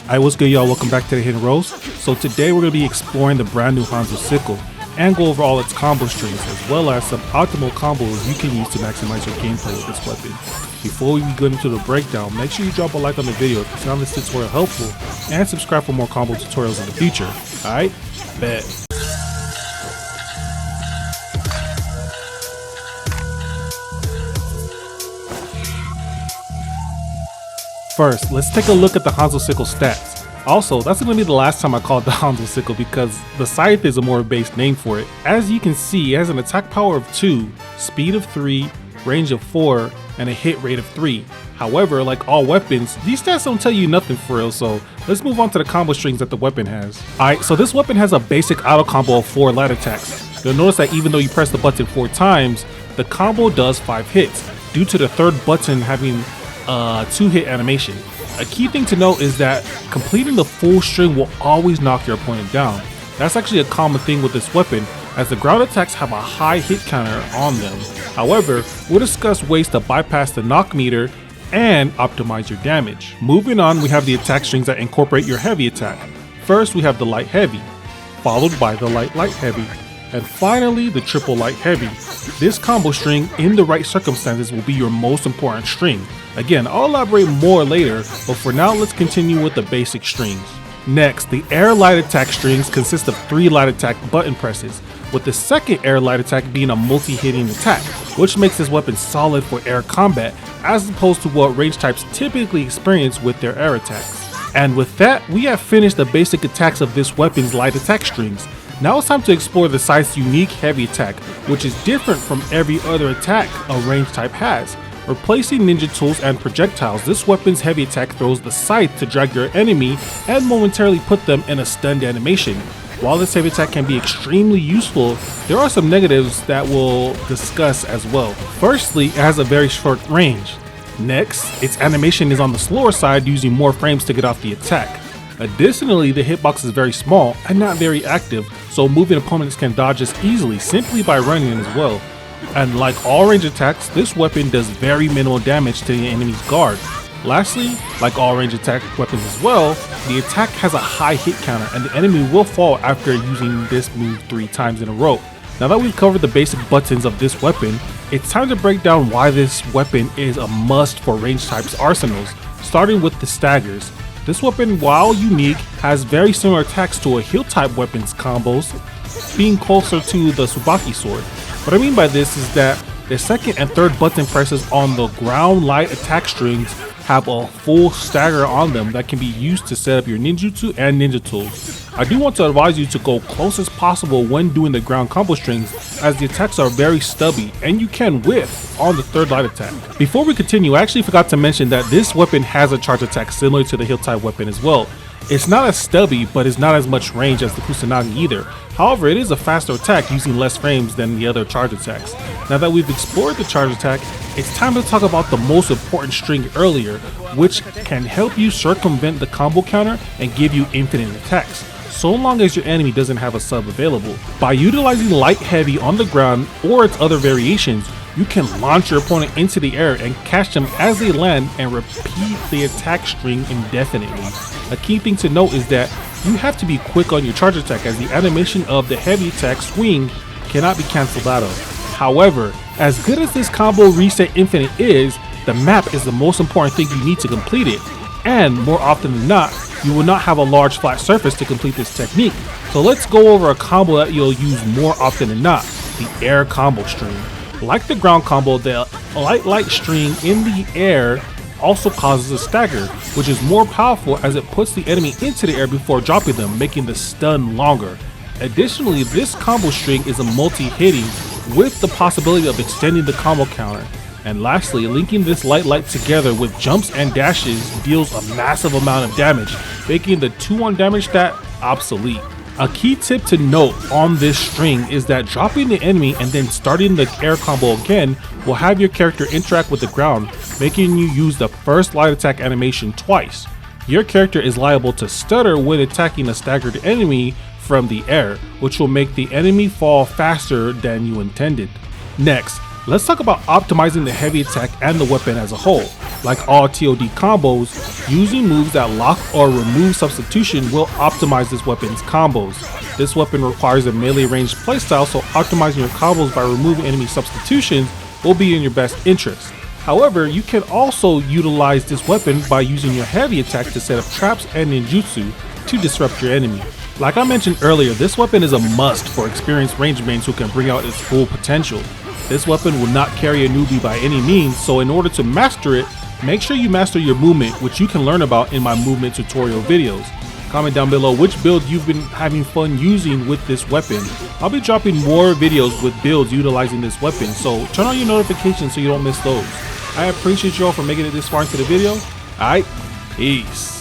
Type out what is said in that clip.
Alright, what's good, y'all? Welcome back to the Hidden Rose. So today we're going to be exploring the brand new Hanzo Sickle and go over all its combo strings as well as some optimal combos you can use to maximize your gameplay with this weapon. Before we get into the breakdown, make sure you drop a like on the video if you found this tutorial helpful and subscribe for more combo tutorials in the future. Alright? Bet. First, let's take a look at the Hanzo Sickle stats. Also, that's going to be the last time I call it the Hanzo Sickle because the Scythe is a more based name for it. As you can see, it has an attack power of 2, speed of 3, range of 4, and a hit rate of 3. However, like all weapons, these stats don't tell you nothing for real, so let's move on to the combo strings that the weapon has. Alright, so this weapon has a basic auto combo of 4 light attacks. You'll notice that even though you press the button 4 times, the combo does 5 hits, due to the third button having 2-hit animation. A key thing to note is that completing the full string will always knock your opponent down. That's actually a common thing with this weapon, as the ground attacks have a high hit counter on them. However, we'll discuss ways to bypass the knock meter and optimize your damage. Moving on, we have the attack strings that incorporate your heavy attack. First, we have the light heavy, followed by the light heavy, and finally the triple light heavy. This combo string, in the right circumstances, will be your most important string. Again, I'll elaborate more later, but for now let's continue with the basic strings. Next, the air light attack strings consist of 3 light attack button presses, with the second air light attack being a multi-hitting attack, which makes this weapon solid for air combat as opposed to what range types typically experience with their air attacks. And with that, we have finished the basic attacks of this weapon's light attack strings. Now it's time to explore the Scythe's unique heavy attack, which is different from every other attack a range type has. Replacing ninja tools and projectiles, this weapon's heavy attack throws the Scythe to drag your enemy and momentarily put them in a stunned animation. While this heavy attack can be extremely useful, there are some negatives that we'll discuss as well. Firstly, it has a very short range. Next, its animation is on the slower side, using more frames to get off the attack. Additionally, the hitbox is very small and not very active, so moving opponents can dodge this easily simply by running as well. And like all range attacks, this weapon does very minimal damage to the enemy's guard. Lastly, like all range attack weapons as well, the attack has a high hit counter and the enemy will fall after using this move 3 times in a row. Now that we've covered the basic buttons of this weapon, it's time to break down why this weapon is a must for range types arsenals, starting with the staggers. This weapon, while unique, has very similar attacks to a heal type weapon's combos, being closer to the Tsubaki sword. What I mean by this is that the second and third button presses on the ground light attack strings have a full stagger on them that can be used to set up your ninjutsu and ninja tools. I do want to advise you to go close as possible when doing the ground combo strings, as the attacks are very stubby and you can whiff on the third light attack. Before we continue, I actually forgot to mention that this weapon has a charge attack similar to the heal type weapon as well. It's not as stubby, but it's not as much range as the Kusanagi either. However, it is a faster attack using less frames than the other charge attacks. Now that we've explored the charge attack, it's time to talk about the most important string earlier, which can help you circumvent the combo counter and give you infinite attacks, so long as your enemy doesn't have a sub available. By utilizing light heavy on the ground or its other variations, you can launch your opponent into the air and catch them as they land and repeat the attack string indefinitely. A key thing to note is that you have to be quick on your charge attack, as the animation of the heavy attack swing cannot be cancelled out of. However, as good as this combo reset infinite is, the map is the most important thing you need to complete it, and more often than not, you will not have a large flat surface to complete this technique. So let's go over a combo that you'll use more often than not, the air combo string. Like the ground combo, the light string in the air also causes a stagger, which is more powerful as it puts the enemy into the air before dropping them, making the stun longer. Additionally, this combo string is a multi-hitting with the possibility of extending the combo counter. And lastly, linking this light together with jumps and dashes deals a massive amount of damage, making the 2-1 damage stat obsolete. A key tip to note on this string is that dropping the enemy and then starting the air combo again will have your character interact with the ground, making you use the first light attack animation twice. Your character is liable to stutter when attacking a staggered enemy from the air, which will make the enemy fall faster than you intended. Next, Let's talk about optimizing the heavy attack and the weapon as a whole. Like all TOD combos, using moves that lock or remove substitution will optimize this weapon's combos. This weapon requires a melee ranged playstyle, so optimizing your combos by removing enemy substitutions will be in your best interest. However, you can also utilize this weapon by using your heavy attack to set up traps and ninjutsu to disrupt your enemy. Like I mentioned earlier, this weapon is a must for experienced range mains who can bring out its full potential. This weapon will not carry a newbie by any means, so in order to master it, make sure you master your movement, which you can learn about in my movement tutorial videos. Comment down below which build you've been having fun using with this weapon. I'll be dropping more videos with builds utilizing this weapon, so turn on your notifications so you don't miss those. I appreciate you all for making it this far into the video. Alright, peace.